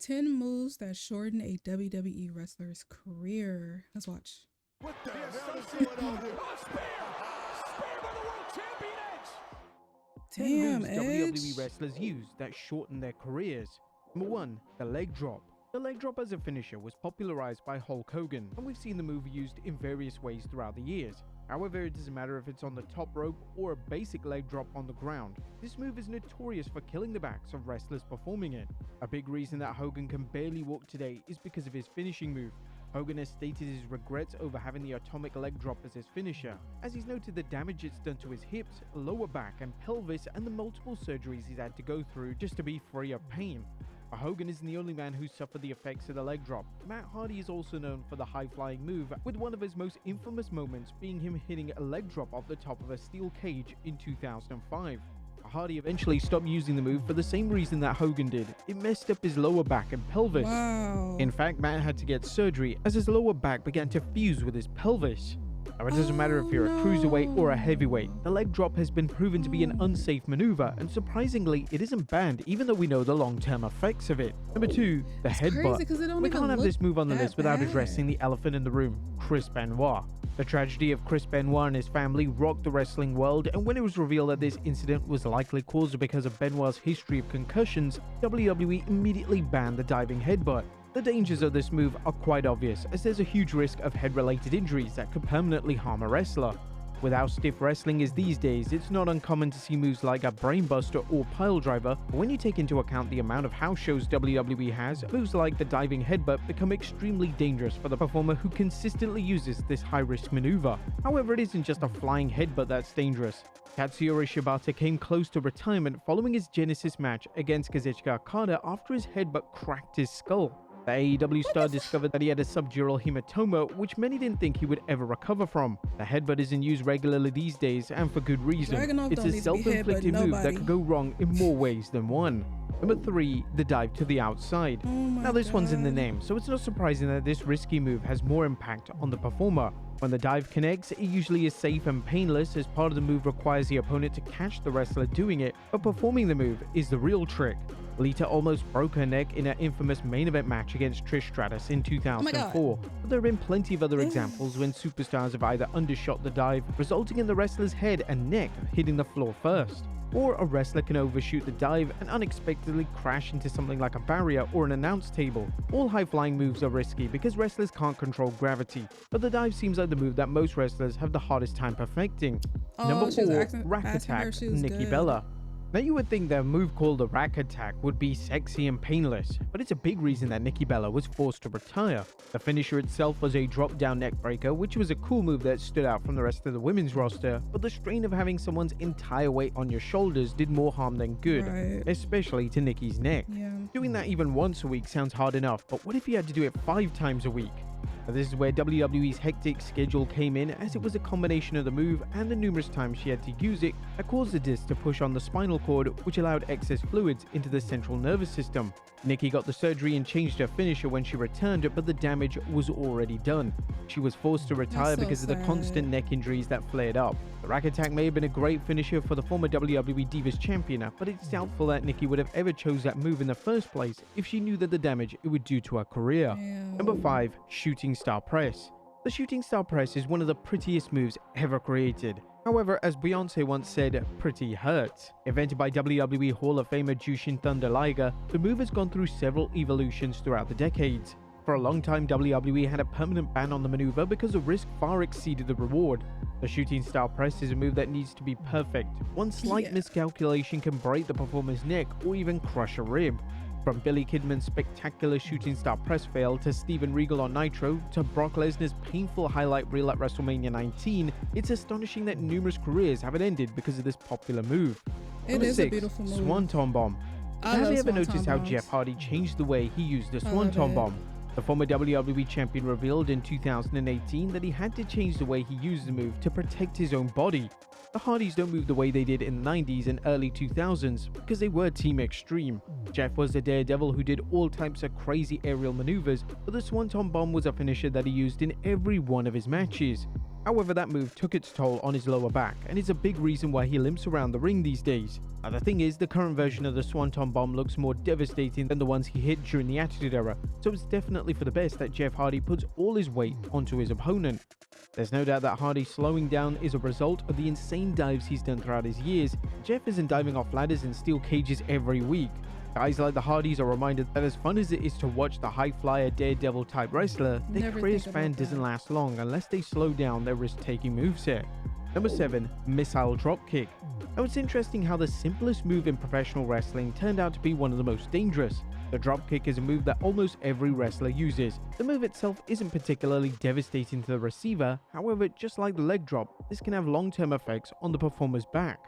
10 moves that shorten a WWE wrestler's career. Let's watch. What the hell is going on here? Oh, spear by the world champion Edge. 10 Damn, moves Edge. WWE wrestlers use that shorten their careers. Number 1, the leg drop. The leg drop as a finisher was popularized by Hulk Hogan, and we've seen the move used in various ways throughout the years. However, it doesn't matter if it's on the top rope or a basic leg drop on the ground. This move is notorious for killing the backs of wrestlers performing it. A big reason that Hogan can barely walk today is because of his finishing move. Hogan has stated his regrets over having the atomic leg drop as his finisher, as he's noted the damage it's done to his hips, lower back and pelvis, and the multiple surgeries he's had to go through just to be free of pain. But Hogan isn't the only man who suffered the effects of the leg drop. Matt Hardy is also known for the high-flying move, with one of his most infamous moments being him hitting a leg drop off the top of a steel cage in 2005. Hardy eventually stopped using the move for the same reason that Hogan did. It messed up his lower back and pelvis. Wow. In fact, Matt had to get surgery as his lower back began to fuse with his pelvis. Now, it doesn't matter if you're a cruiserweight or a heavyweight, the leg drop has been proven to be an unsafe maneuver, and surprisingly, it isn't banned even though we know the long-term effects of it. Number 2, the headbutt. We can't have this move on the list without addressing the elephant in the room, Chris Benoit. The tragedy of Chris Benoit and his family rocked the wrestling world, and when it was revealed that this incident was likely caused because of Benoit's history of concussions, WWE immediately banned the diving headbutt. The dangers of this move are quite obvious, as there's a huge risk of head-related injuries that could permanently harm a wrestler. With how stiff wrestling is these days, it's not uncommon to see moves like a brainbuster or pile driver, but when you take into account the amount of house shows WWE has, moves like the diving headbutt become extremely dangerous for the performer who consistently uses this high-risk maneuver. However, it isn't just a flying headbutt that's dangerous. Katsuyori Shibata came close to retirement following his Genesis match against Kazuchika Okada after his headbutt cracked his skull. The AEW star discovered that he had a subdural hematoma, which many didn't think he would ever recover from. The headbutt isn't used regularly these days, and for good reason. It's a self-inflicted move that could go wrong in more ways than one. Number 3, the dive to the outside. Now this one's in the name, so it's not surprising that this risky move has more impact on the performer. When the dive connects, it usually is safe and painless, as part of the move requires the opponent to catch the wrestler doing it, but performing the move is the real trick. Lita almost broke her neck in her infamous main event match against Trish Stratus in 2004, but there have been plenty of other examples when superstars have either undershot the dive, resulting in the wrestler's head and neck hitting the floor first. Or a wrestler can overshoot the dive and unexpectedly crash into something like a barrier or an announce table. All high-flying moves are risky because wrestlers can't control gravity, but the dive seems like the move that most wrestlers have the hardest time perfecting. Number 4, Rack Attack, Nikki Bella. Now you would think that a move called the Rack Attack would be sexy and painless, but it's a big reason that Nikki Bella was forced to retire. The finisher itself was a drop-down neckbreaker, which was a cool move that stood out from the rest of the women's roster, but the strain of having someone's entire weight on your shoulders did more harm than good, especially to Nikki's neck. Doing that even once a week sounds hard enough, but what if you had to do it 5 times a week? Now, this is where WWE's hectic schedule came in, as it was a combination of the move and the numerous times she had to use it that caused the disc to push on the spinal cord, which allowed excess fluids into the central nervous system. Nikki got the surgery and changed her finisher when she returned, but the damage was already done. She was forced to retire because of the constant neck injuries that flared up. The Rack Attack may have been a great finisher for the former WWE Divas champion, but it's doubtful that Nikki would have ever chose that move in the first place if she knew that the damage it would do to her career. Number 5, Shooting Star Press. The Shooting Star Press is one of the prettiest moves ever created. However, as Beyonce once said, pretty hurts. Invented by WWE Hall of Famer Jushin Thunder Liger, the move has gone through several evolutions throughout the decades. For a long time, WWE had a permanent ban on the maneuver because the risk far exceeded the reward. The Shooting Star Press is a move that needs to be perfect. One slight miscalculation can break the performer's neck or even crush a rib. From Billy Kidman's spectacular Shooting Star Press fail to Steven Regal on Nitro to Brock Lesnar's painful highlight reel at WrestleMania 19, it's astonishing that numerous careers haven't ended because of this popular move. Number 6, a beautiful move. Swan Bomb. Have you ever noticed how Jeff Hardy changed the way he used the Swan Bomb? The former WWE champion revealed in 2018 that he had to change the way he used the move to protect his own body. The Hardys don't move the way they did in the 90s and early 2000s because they were Team Extreme. Jeff was a daredevil who did all types of crazy aerial maneuvers, but the Swanton Bomb was a finisher that he used in every one of his matches. However, that move took its toll on his lower back and is a big reason why he limps around the ring these days. Now, the thing is, the current version of the Swan Bomb looks more devastating than the ones he hit during the Attitude Era, so it's definitely for the best that Jeff Hardy puts all his weight onto his opponent. There's no doubt that Hardy slowing down is a result of the insane dives he's done throughout his years. Jeff isn't diving off ladders and steel cages every week. Guys like the Hardys are reminded that as fun as it is to watch the high flyer daredevil type wrestler, their career span doesn't last long unless they slow down their risk-taking moveset. Number 7. Missile Dropkick. Now it's interesting how the simplest move in professional wrestling turned out to be one of the most dangerous. The dropkick is a move that almost every wrestler uses. The move itself isn't particularly devastating to the receiver, however, just like the leg drop, this can have long-term effects on the performer's back.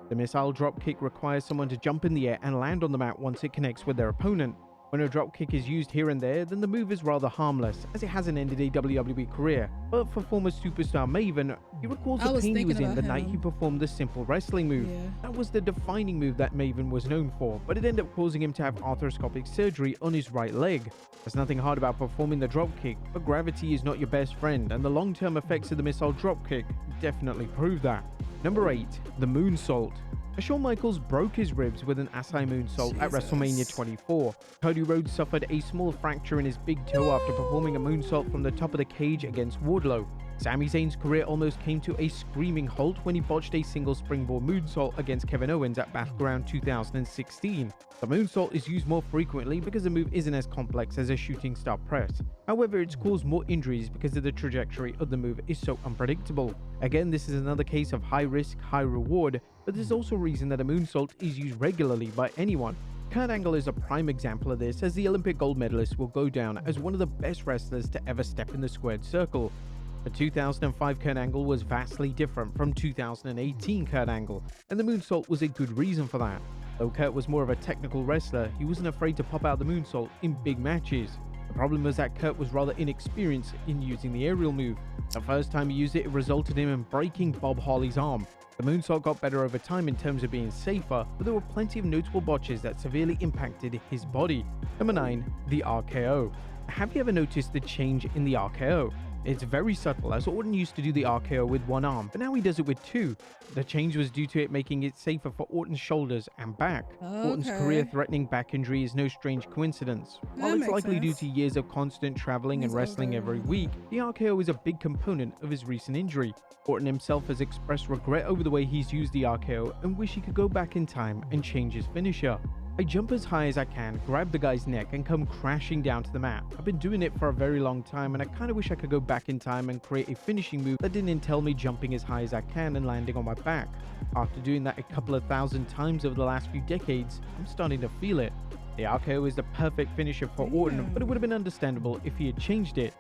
The missile dropkick requires someone to jump in the air and land on the mat once it connects with their opponent. When a dropkick is used here and there, then the move is rather harmless, as it hasn't ended a WWE career. But for former superstar Maven, he recalls the pain he was in the night he performed the simple wrestling move. Yeah. That was the defining move that Maven was known for, but it ended up causing him to have arthroscopic surgery on his right leg. There's nothing hard about performing the dropkick, but gravity is not your best friend, and the long-term effects of the missile dropkick definitely prove that. Number 8. The Moonsault. Shawn Michaels broke his ribs with an Asai moonsault at WrestleMania 24. Cody Rhodes suffered a small fracture in his big toe after performing a moonsault from the top of the cage against Wardlow. Sami Zayn's career almost came to a screaming halt when he botched a single springboard moonsault against Kevin Owens at Battleground 2016. The moonsault is used more frequently because the move isn't as complex as a shooting star press. However, it's caused more injuries because of the trajectory of the move is so unpredictable. Again, this is another case of high risk, high reward, but there's also a reason that a moonsault is used regularly by anyone. Kurt Angle is a prime example of this, as the Olympic gold medalist will go down as one of the best wrestlers to ever step in the squared circle. The 2005 Kurt Angle was vastly different from 2018 Kurt Angle, and the moonsault was a good reason for that. Though Kurt was more of a technical wrestler, he wasn't afraid to pop out the moonsault in big matches. The problem was that Kurt was rather inexperienced in using the aerial move. The first time he used it, it resulted in him breaking Bob Harley's arm. The moonsault got better over time in terms of being safer, but there were plenty of notable botches that severely impacted his body. Number 9. The RKO. Have you ever noticed the change in the RKO? It's very subtle, as Orton used to do the RKO with one arm, but now he does it with two. The change was due to it making it safer for Orton's shoulders and back. Orton's career-threatening back injury is no strange coincidence. While it's likely due to years of constant traveling and wrestling every week, the RKO is a big component of his recent injury. Orton himself has expressed regret over the way he's used the RKO and wish he could go back in time and change his finisher. I jump as high as I can, grab the guy's neck, and come crashing down to the mat. I've been doing it for a very long time, and I kinda wish I could go back in time and create a finishing move that didn't entail me jumping as high as I can and landing on my back. After doing that a couple of thousand times over the last few decades, I'm starting to feel it. The RKO is the perfect finisher for Orton, but it would have been understandable if he had changed it.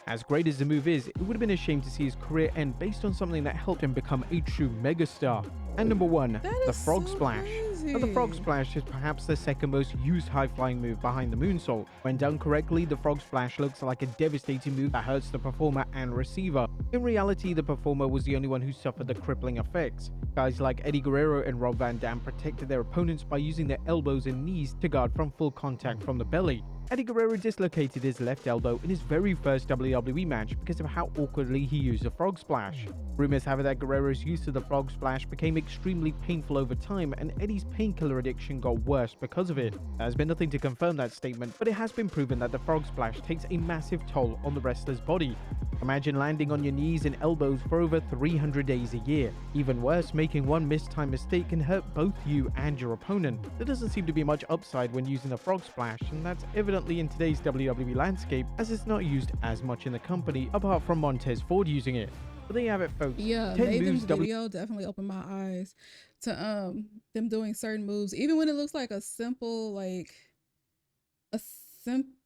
As great as the move is, it would have been a shame to see his career end based on something that helped him become a true megastar. And number 1, the Frog Splash. Now, the Frog Splash is perhaps the second most used high-flying move behind the moonsault. When done correctly, the Frog Splash looks like a devastating move that hurts the performer and receiver. In reality, the performer was the only one who suffered the crippling effects. Guys like Eddie Guerrero and Rob Van Dam protected their opponents by using their elbows and knees to guard from full contact from the belly. Eddie Guerrero dislocated his left elbow in his very first WWE match because of how awkwardly he used the Frog Splash. Rumors have it that Guerrero's use of the Frog Splash became extremely painful over time, and Eddie's painkiller addiction got worse because of it. There has been nothing to confirm that statement, but it has been proven that the Frog Splash takes a massive toll on the wrestler's body. Imagine landing on your knees and elbows for over 300 days a year. Even worse, making one mistimed mistake can hurt both you and your opponent. There doesn't seem to be much upside when using the Frog Splash, and that's evidently in today's WWE landscape, as it's not used as much in the company apart from Montez Ford using it. But there you have it, folks. Yeah, Maven's video definitely opened my eyes to them doing certain moves, even when it looks like a simple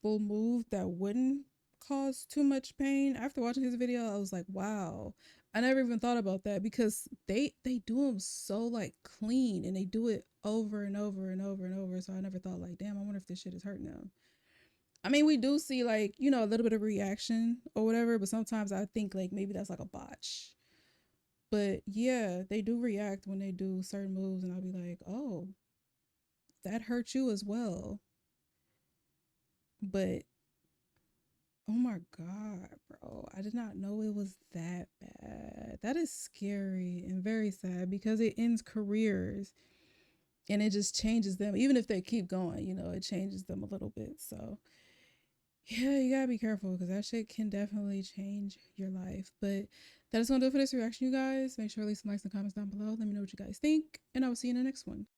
move that wouldn't cause too much pain. After watching his video, I was like, wow, I never even thought about that, because they do them so like clean, and they do it over and over and over and over. So I never thought like, damn, I wonder if this shit is hurting them. I mean, we do see like, you know, a little bit of reaction or whatever, but sometimes I think like maybe that's like a botch. But yeah, they do react when they do certain moves, and I'll be like, oh, that hurt you as well. But Oh my God, bro. I did not know it was that bad. That is scary and very sad because it ends careers and it just changes them. Even if they keep going, you know, it changes them a little bit. So, yeah, you gotta be careful because that shit can definitely change your life. But that is gonna do it for this reaction, you guys. Make sure to leave some likes and comments down below. Let me know what you guys think, and I will see you in the next one.